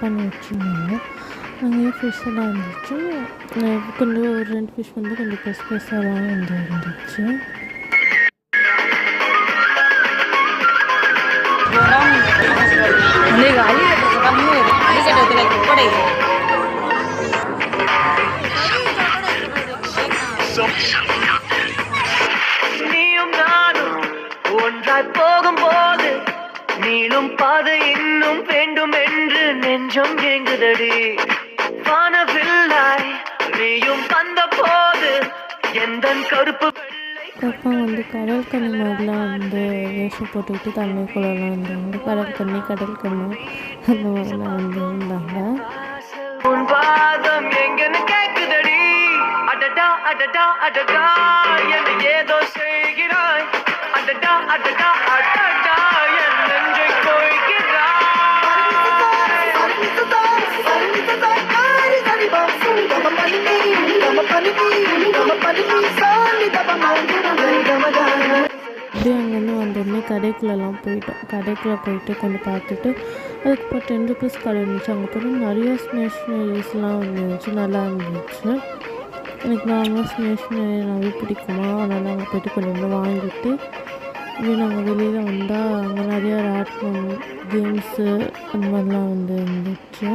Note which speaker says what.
Speaker 1: பண்ணி வச்சுருந்தாங்க. அங்கேயே ஃபிஷ் எல்லாம் இருந்துச்சு. கொஞ்சம் ஒரு 2 ஃபிஷ் வந்து கொஞ்சம் பெருசாக தான் இருந்துச்சு.
Speaker 2: நீயும் நானும் ஒன்றாய் போகும்போது நீளும் பாதை இன்னும் வேண்டும் என்று நெஞ்சம் ஏங்குதடி. வானவில்லாய் நீயும் வந்த போது எந்த கருப்பு
Speaker 1: அப்பா வந்து கடல் கண்ணி மாதிரிலாம் வந்து வேஷம் போட்டுக்கிட்டு தண்ணிக்குள்ளெல்லாம் இருந்தாங்க. கடல் கண்ணி அந்த மாதிரிலாம் வந்து இருந்தாங்க.
Speaker 2: உன் பாதம் எங்கன்னு கேக்குதடி. அடடா அடடா அடடா என்ன ஏதோ செய்கிறாய். அடடா அடடா அடடா என் நெஞ்சை கொய்கிறாய்.
Speaker 1: அப்படியே அங்கேருந்து வந்தோடனே கடைக்குள்ளெல்லாம் போயிட்டோம். கடைக்குள்ளே போயிட்டு கொஞ்சம் பார்த்துட்டு அதுக்கப்புறம் 10 ருபீஸ் கடை இருந்துச்சு. அங்கே போய்ட்டு நிறைய ஸ்டேஷ்னரிஸ்லாம் இருந்துச்சு, நல்லா இருந்துச்சு. எனக்கு நார்மலாக ஸ்டேஷ்னரி பிடிக்குமா, அதனால் அங்கே போய்ட்டு கொஞ்சம் வாங்கிட்டு இப்படி நாங்கள் வெளியில் வந்தால் அங்கே நிறையா ராட்னம் கேம்ஸு அந்த மாதிரிலாம் வந்து இருந்துச்சு.